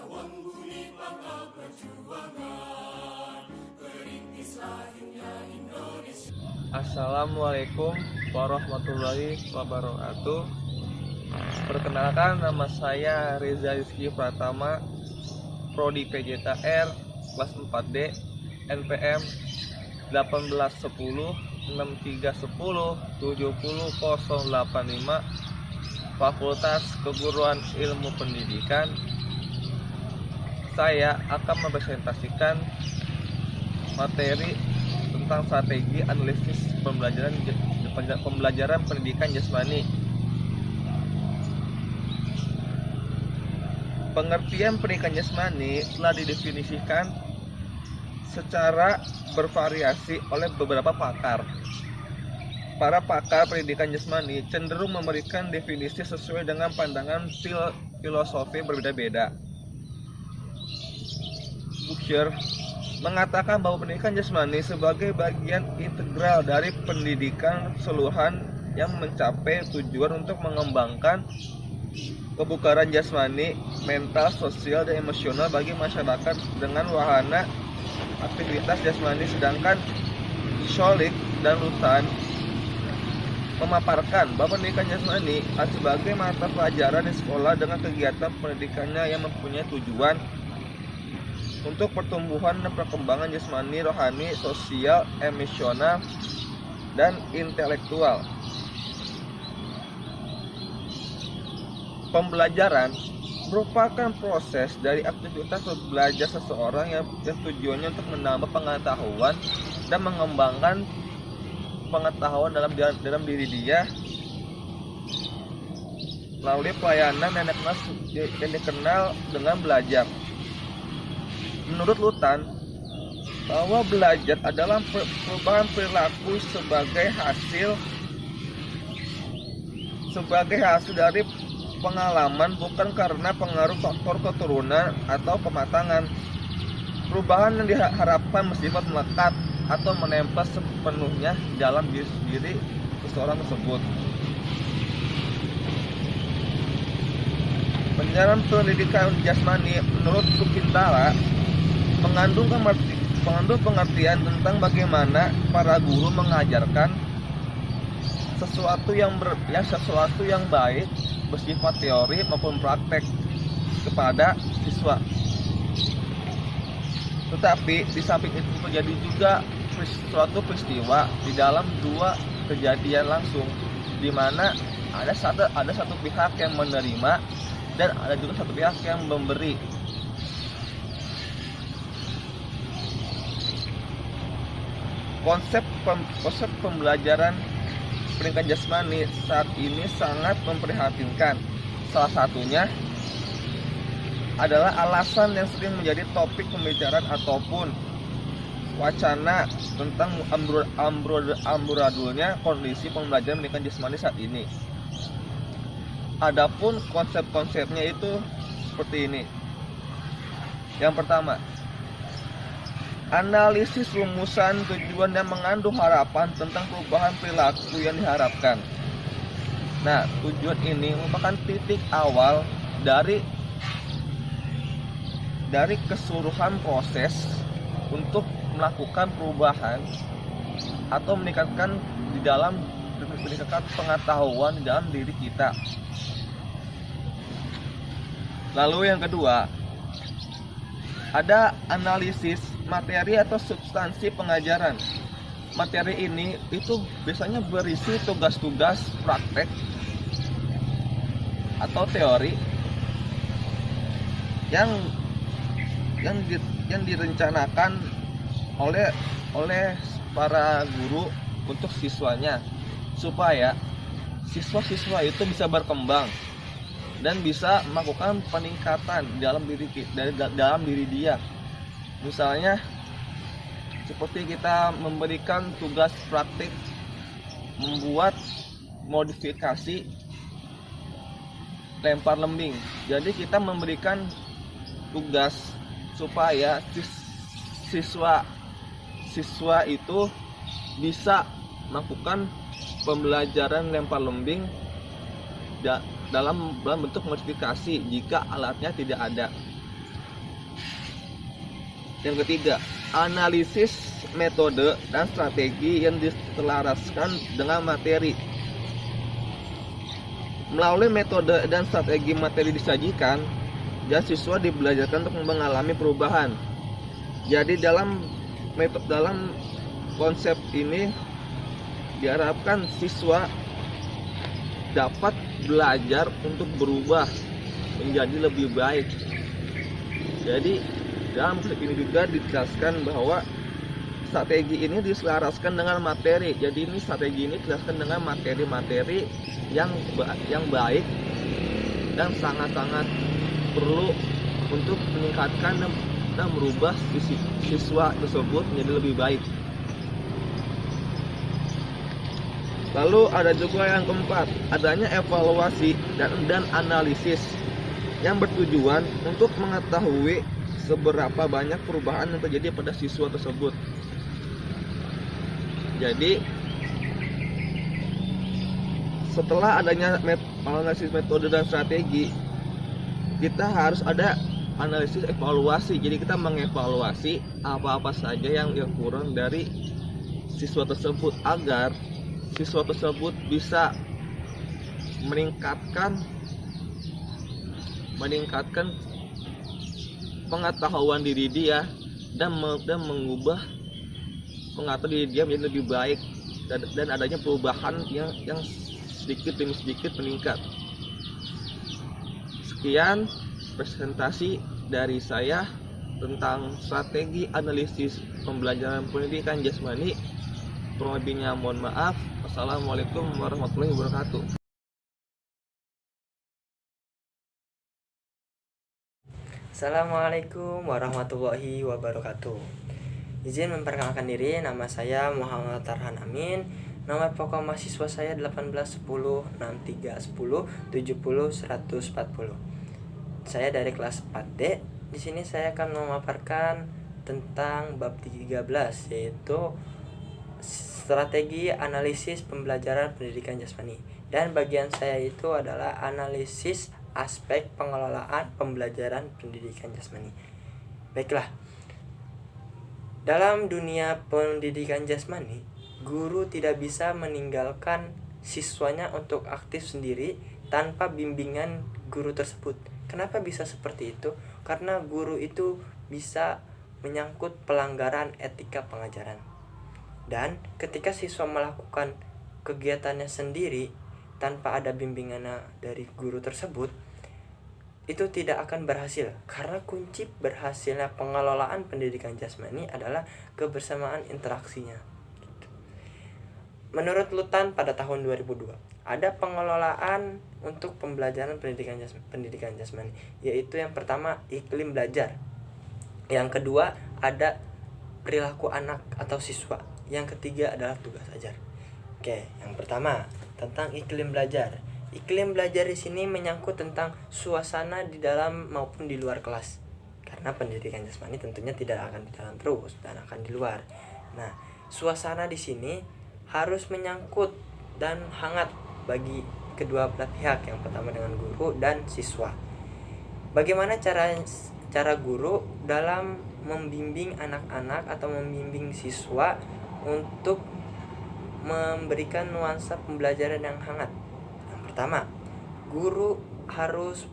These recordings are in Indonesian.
Lawang budi pangkal perjuangan, perintis lahirnya Indonesia. Assalamualaikum warahmatullahi wabarakatuh. Perkenalkan, nama saya Reza Rizky Pratama, Prodi PJKR, kelas 4D, NPM 1810 6310 70085, Fakultas Keguruan Ilmu Pendidikan. Saya akan mempresentasikan materi tentang strategi analisis pembelajaran pendidikan jasmani. Pengertian pendidikan jasmani telah didefinisikan secara bervariasi oleh beberapa pakar. Para pakar pendidikan jasmani cenderung memberikan definisi sesuai dengan pandangan filosofi berbeda-beda. Boucher mengatakan bahwa pendidikan jasmani sebagai bagian integral dari pendidikan keseluruhan yang mencapai tujuan untuk mengembangkan kebugaran jasmani, mental, sosial, dan emosional bagi masyarakat dengan wahana aktivitas jasmani. Sedangkan Scholik dan Lutan memaparkan bahwa pendidikan jasmani sebagai mata pelajaran di sekolah dengan kegiatan pendidikannya yang mempunyai tujuan untuk pertumbuhan dan perkembangan jasmani, rohani, sosial, emosional, dan intelektual. Pembelajaran merupakan proses dari aktivitas belajar seseorang yang tujuannya untuk menambah pengetahuan dan mengembangkan pengetahuan dalam diri dia melalui pelayanan yang dikenal dengan belajar. Menurut Lutan, bahwa belajar adalah perubahan perilaku sebagai hasil dari pengalaman, bukan karena pengaruh faktor keturunan atau kematangan. Perubahan yang diharapkan bersifat melekat atau menempel sepenuhnya dalam diri seseorang tersebut. Penjelasan pendidikan jasmani menurut Sukintala mengandung pengertian tentang bagaimana para guru mengajarkan sesuatu yang baik bersifat teori maupun praktek kepada siswa. Tetapi di samping itu terjadi juga suatu peristiwa di dalam dua kejadian langsung, di mana ada satu pihak yang menerima dan ada juga satu pihak yang memberi. Konsep pembelajaran pendidikan jasmani saat ini sangat memprihatinkan. Salah satunya adalah alasan yang sering menjadi topik pembicaraan ataupun wacana tentang amburadulnya kondisi pembelajaran pendidikan jasmani saat ini. Adapun konsep-konsepnya itu seperti ini. Yang pertama, analisis rumusan tujuan yang mengandung harapan tentang perubahan perilaku yang diharapkan. Nah, tujuan ini merupakan titik awal dari keseluruhan proses untuk melakukan perubahan atau meningkatkan pengetahuan di dalam diri kita. Lalu yang kedua, ada analisis materi atau substansi pengajaran. Materi ini itu biasanya berisi tugas-tugas praktek atau teori yang direncanakan oleh para guru untuk siswanya, supaya siswa-siswa itu bisa berkembang dan bisa melakukan peningkatan dalam diri dia. Misalnya seperti kita memberikan tugas praktik membuat modifikasi lempar lembing. Jadi kita memberikan tugas supaya siswa itu bisa melakukan pembelajaran lempar lembing dalam bentuk modifikasi jika alatnya tidak ada. Yang ketiga, analisis metode dan strategi yang diselaraskan dengan materi. Melalui metode dan strategi materi disajikan, siswa dibelajarkan untuk mengalami perubahan. Jadi dalam konsep ini diharapkan siswa dapat belajar untuk berubah menjadi lebih baik. Jadi dalam konsep ini juga dijelaskan bahwa strategi ini diselaraskan dengan materi. Jadi ini strategi ini dijelaskan dengan materi-materi yang baik dan sangat-sangat perlu untuk meningkatkan dan merubah siswa tersebut menjadi lebih baik. Lalu ada juga yang keempat, adanya evaluasi dan analisis yang bertujuan untuk mengetahui seberapa banyak perubahan yang terjadi pada siswa tersebut. Jadi setelah adanya analisis metode dan strategi, kita harus ada analisis evaluasi. Jadi kita mengevaluasi apa-apa saja yang kurang dari siswa tersebut agar siswa tersebut bisa meningkatkan pengetahuan diri dia dan mengubah pengetahuan diri dia menjadi lebih baik dan adanya perubahan yang sedikit demi sedikit meningkat. Sekian presentasi dari saya tentang strategi analisis pembelajaran pendidikan jasmani. Kurang lebihnya mohon maaf. Wassalamualaikum warahmatullahi wabarakatuh. Assalamualaikum warahmatullahi wabarakatuh. Izin memperkenalkan diri, nama saya Muhammad Tarhan Amin. Nomor pokok mahasiswa saya 1810631070 140. Saya dari kelas 4D. Di sini saya akan memaparkan tentang bab 13, yaitu strategi analisis pembelajaran pendidikan jasmani. Dan bagian saya itu adalah analisis aspek pengelolaan pembelajaran pendidikan jasmani. Baiklah, dalam dunia pendidikan jasmani, guru tidak bisa meninggalkan siswanya untuk aktif sendiri tanpa bimbingan guru tersebut. Kenapa bisa seperti itu? Karena guru itu bisa menyangkut pelanggaran etika pengajaran. Dan ketika siswa melakukan kegiatannya sendiri tanpa ada bimbingan dari guru tersebut, itu tidak akan berhasil. Karena kunci berhasilnya pengelolaan pendidikan jasmani adalah kebersamaan interaksinya. Menurut Lutan pada tahun 2002, ada pengelolaan untuk pembelajaran pendidikan jasmani, yaitu yang pertama iklim belajar, yang kedua ada perilaku anak atau siswa, yang ketiga adalah tugas ajar. Oke, yang pertama tentang iklim belajar. Iklim belajar di sini menyangkut tentang suasana di dalam maupun di luar kelas. Karena pendidikan jasmani tentunya tidak akan di dalam terus dan akan di luar. Nah, suasana di sini harus menyangkut dan hangat bagi kedua belah pihak, yang pertama dengan guru dan siswa. Bagaimana cara guru dalam membimbing anak-anak atau membimbing siswa untuk memberikan nuansa pembelajaran yang hangat? Yang pertama, guru harus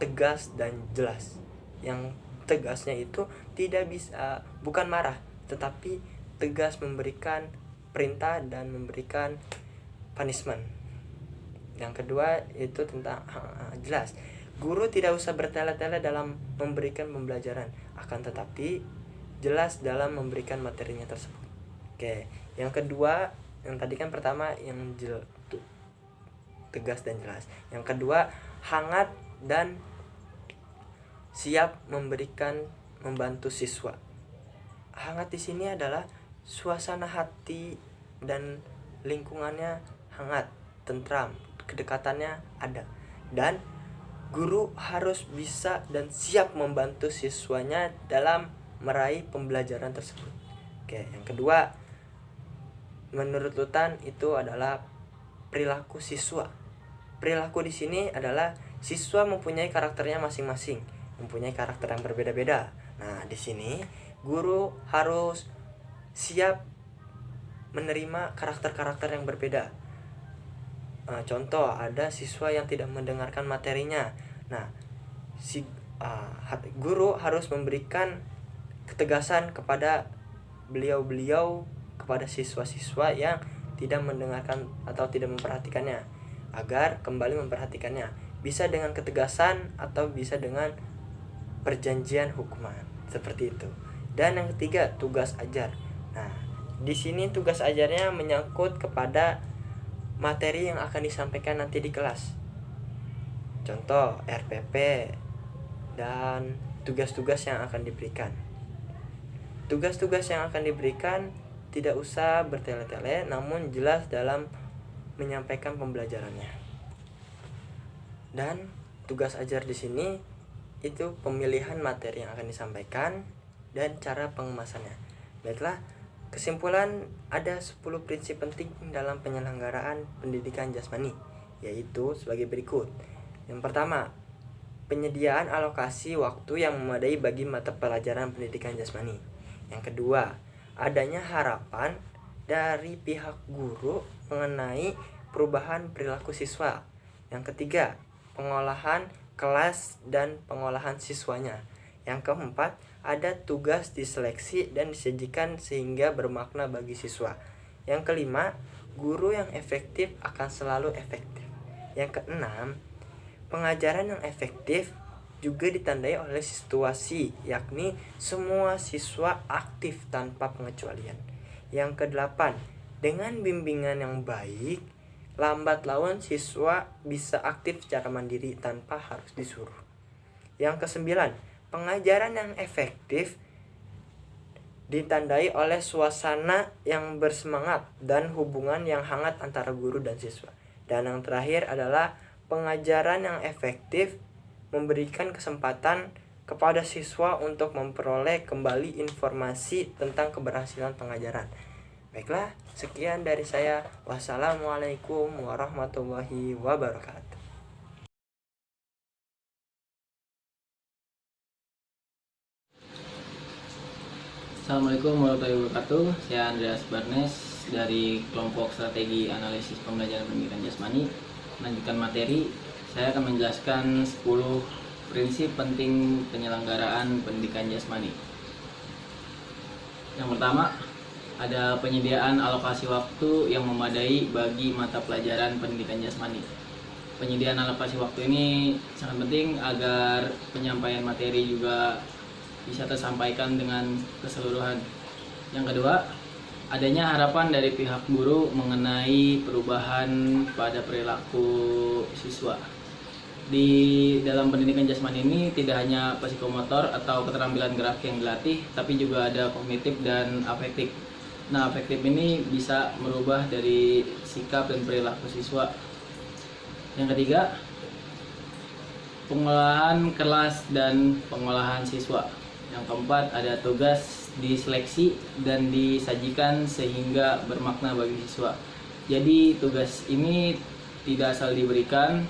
tegas dan jelas. Yang tegasnya itu tidak bisa, bukan marah, tetapi tegas memberikan perintah dan memberikan punishment. Yang kedua itu tentang jelas. Guru tidak usah bertele-tele dalam memberikan pembelajaran, akan tetapi jelas dalam memberikan materinya tersebut. Oke, yang kedua, yang tadi kan pertama yang tegas dan jelas. Yang kedua, hangat dan siap membantu siswa. Hangat di sini adalah suasana hati dan lingkungannya hangat, tentram, kedekatannya ada. Dan guru harus bisa dan siap membantu siswanya dalam meraih pembelajaran tersebut. Oke, yang kedua, menurut Lutan itu adalah perilaku siswa. Perilaku di sini adalah siswa mempunyai karakternya masing-masing, mempunyai karakter yang berbeda-beda. Nah, di sini guru harus siap menerima karakter-karakter yang berbeda. Contoh, ada siswa yang tidak mendengarkan materinya. Nah, guru harus memberikan ketegasan kepada beliau-beliau, kepada siswa-siswa yang tidak mendengarkan atau tidak memperhatikannya, agar kembali memperhatikannya. Bisa dengan ketegasan atau bisa dengan perjanjian hukuman, seperti itu. Dan yang ketiga, tugas ajar. Nah, di sini tugas ajarnya menyangkut kepada materi yang akan disampaikan nanti di kelas. Contoh, RPP dan tugas-tugas yang akan diberikan. Tugas-tugas yang akan diberikan tidak usah bertele-tele, namun jelas dalam menyampaikan pembelajarannya. Dan tugas ajar di sini itu pemilihan materi yang akan disampaikan dan cara pengemasannya. Baiklah, kesimpulan, ada 10 prinsip penting dalam penyelenggaraan pendidikan jasmani, yaitu sebagai berikut. Yang pertama, penyediaan alokasi waktu yang memadai bagi mata pelajaran pendidikan jasmani. Yang kedua, adanya harapan dari pihak guru mengenai perubahan perilaku siswa. Yang ketiga, pengolahan kelas dan pengolahan siswanya. Yang keempat, ada tugas diseleksi dan disajikan sehingga bermakna bagi siswa. Yang kelima, guru yang efektif akan selalu efektif. Yang keenam, pengajaran yang efektif juga ditandai oleh situasi, yakni semua siswa aktif tanpa pengecualian. Yang kedelapan, dengan bimbingan yang baik, lambat laun siswa bisa aktif secara mandiri tanpa harus disuruh. Yang kesembilan, pengajaran yang efektif ditandai oleh suasana yang bersemangat dan hubungan yang hangat antara guru dan siswa. Dan yang terakhir adalah pengajaran yang efektif memberikan kesempatan kepada siswa untuk memperoleh kembali informasi tentang keberhasilan pengajaran. Baiklah, sekian dari saya. Wassalamualaikum warahmatullahi wabarakatuh. Assalamualaikum warahmatullahi wabarakatuh. Saya Andreas Barnes dari kelompok strategi analisis pembelajaran pendidikan jasmani. Melanjutkan materi, saya akan menjelaskan 10 prinsip penting penyelenggaraan pendidikan jasmani. Yang pertama, ada penyediaan alokasi waktu yang memadai bagi mata pelajaran pendidikan jasmani. Penyediaan alokasi waktu ini sangat penting agar penyampaian materi juga bisa tersampaikan dengan keseluruhan. Yang kedua, adanya harapan dari pihak guru mengenai perubahan pada perilaku siswa. Di dalam pendidikan jasmani ini tidak hanya psikomotor atau keterampilan gerak yang dilatih, tapi juga ada kognitif dan afektif. Nah, afektif ini bisa merubah dari sikap dan perilaku siswa. Yang ketiga, pengolahan kelas dan pengolahan siswa. Yang keempat, ada tugas diseleksi dan disajikan sehingga bermakna bagi siswa. Jadi tugas ini tidak asal diberikan,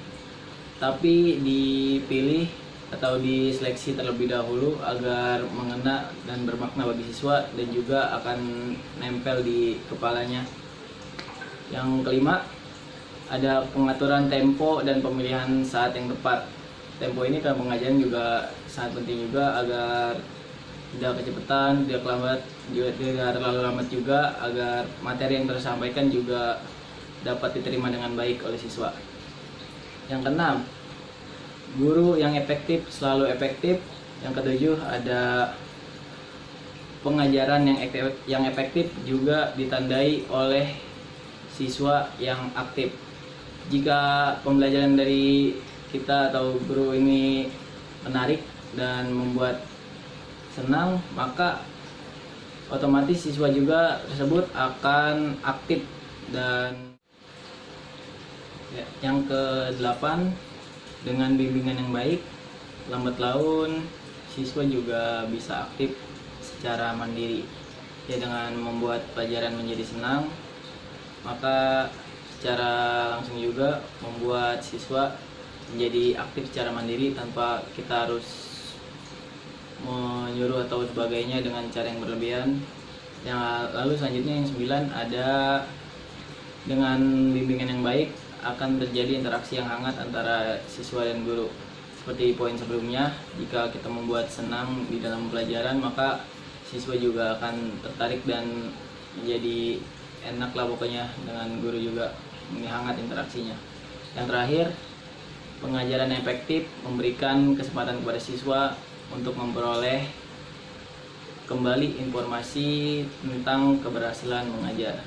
tapi dipilih atau diseleksi terlebih dahulu agar mengena dan bermakna bagi siswa dan juga akan nempel di kepalanya. Yang kelima, ada pengaturan tempo dan pemilihan saat yang tepat. Tempo ini dalam pengajaran juga sangat penting juga agar tidak kecepatan, tidak lambat, juga tidak terlalu lambat juga, agar materi yang tersampaikan juga dapat diterima dengan baik oleh siswa. Yang keenam, guru yang efektif selalu efektif. Yang ketujuh, ada pengajaran yang efektif juga ditandai oleh siswa yang aktif. Jika pembelajaran dari kita atau guru ini menarik dan membuat senang, maka otomatis siswa juga tersebut akan aktif. Dan yang ke-8, dengan bimbingan yang baik, lambat laun siswa juga bisa aktif secara mandiri. Ya, dengan membuat pelajaran menjadi senang, maka secara langsung juga membuat siswa menjadi aktif secara mandiri tanpa kita harus menyuruh atau sebagainya dengan cara yang berlebihan. Yang lalu selanjutnya yang 9 ada dengan bimbingan yang baik akan terjadi interaksi yang hangat antara siswa dan guru. Seperti poin sebelumnya, jika kita membuat senang di dalam pelajaran, maka siswa juga akan tertarik dan menjadi enak lah pokoknya dengan guru juga. Ini hangat interaksinya. Yang terakhir, pengajaran yang efektif memberikan kesempatan kepada siswa untuk memperoleh kembali informasi tentang keberhasilan mengajar.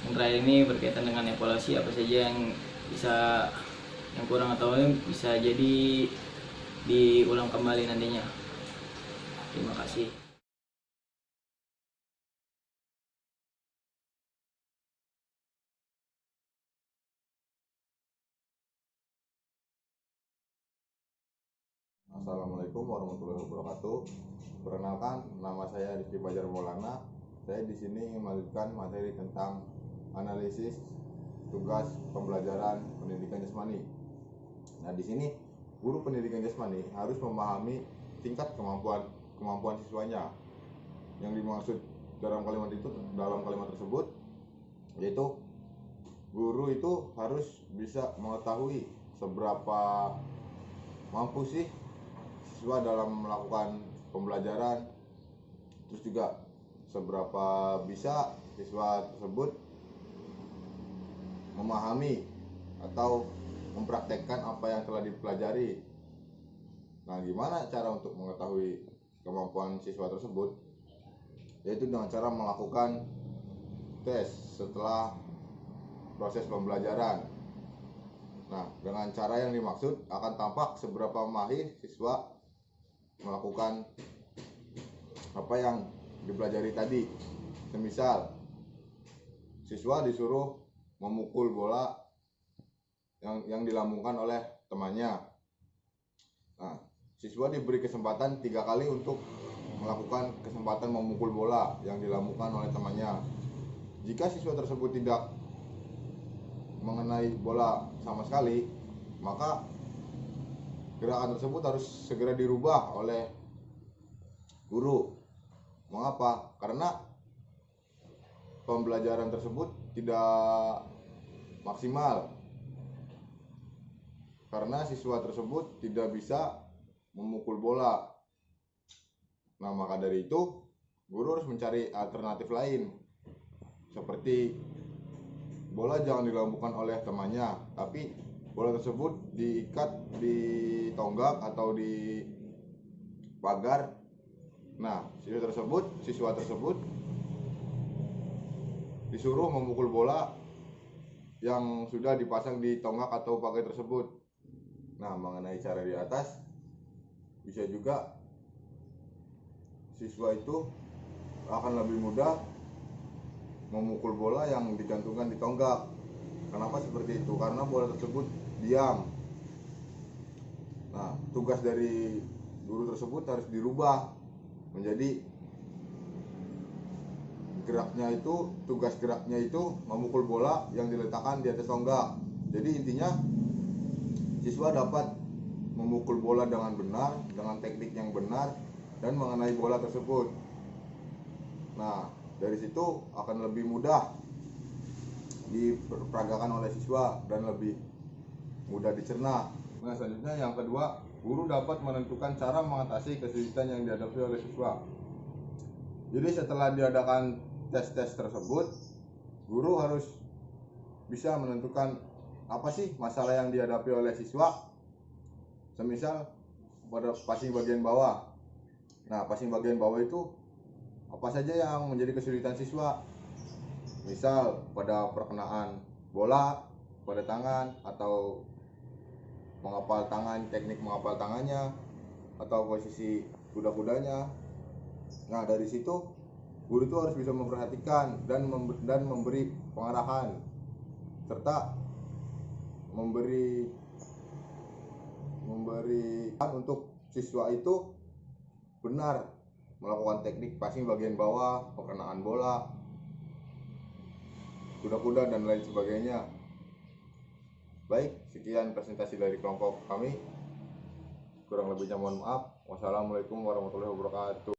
Yang terakhir ini berkaitan dengan evaluasi, apa saja yang kurang atau bisa jadi diulang kembali nantinya. Terima kasih. Assalamualaikum warahmatullahi wabarakatuh. Perkenalkan, nama saya Rizky Fajar Maulana. Saya di sini melanjutkan materi tentang analisis tugas pembelajaran pendidikan jasmani. Nah, di sini guru pendidikan jasmani harus memahami tingkat kemampuan siswanya. Yang dimaksud dalam kalimat tersebut yaitu guru itu harus bisa mengetahui seberapa mampu sih siswa dalam melakukan pembelajaran, terus juga seberapa bisa siswa tersebut memahami atau mempraktekkan apa yang telah dipelajari. Nah, gimana cara untuk mengetahui kemampuan siswa tersebut? Yaitu dengan cara melakukan tes setelah proses pembelajaran. Nah, dengan cara yang dimaksud akan tampak seberapa mahir siswa melakukan apa yang dipelajari tadi. Semisal siswa disuruh memukul bola yang dilambungkan oleh temannya. Nah, siswa diberi kesempatan 3 kali untuk melakukan kesempatan memukul bola yang dilambungkan oleh temannya. Jika siswa tersebut tidak mengenai bola sama sekali, maka gerakan tersebut harus segera dirubah oleh guru. Mengapa? Karena pembelajaran tersebut tidak maksimal, karena siswa tersebut tidak bisa memukul bola. Nah, maka dari itu guru harus mencari alternatif lain, seperti bola jangan dilambungkan oleh temannya, tapi bola tersebut diikat di tonggak atau di pagar. Nah, siswa tersebut disuruh memukul bola yang sudah dipasang di tonggak atau pagar tersebut. Nah, mengenai cara di atas, bisa juga siswa itu akan lebih mudah memukul bola yang digantungkan di tonggak. Kenapa seperti itu? Karena bola tersebut diam. Nah, tugas dari guru tersebut harus dirubah menjadi tugas geraknya itu memukul bola yang diletakkan di atas tonggak. Jadi intinya siswa dapat memukul bola dengan benar, dengan teknik yang benar, dan mengenai bola tersebut. Nah, dari situ akan lebih mudah diperagakan oleh siswa dan lebih mudah dicerna. Nah, selanjutnya yang kedua, guru dapat menentukan cara mengatasi kesulitan yang dihadapi oleh siswa. Jadi setelah diadakan tes-tes tersebut, guru harus bisa menentukan apa sih masalah yang dihadapi oleh siswa. Semisal pada passing bagian bawah. Nah, passing bagian bawah itu apa saja yang menjadi kesulitan siswa? Misal pada perkenaan bola pada tangan, atau menghafal tangan, teknik menghafal tangannya, atau posisi kuda-kudanya. Nah, dari situ guru itu harus bisa memperhatikan dan memberi pengarahan, serta memberi untuk siswa itu benar melakukan teknik passing bagian bawah, perkenaan bola, kuda-kuda, dan lain sebagainya. Baik, sekian presentasi dari kelompok kami. Kurang lebihnya mohon maaf. Wassalamualaikum warahmatullahi wabarakatuh.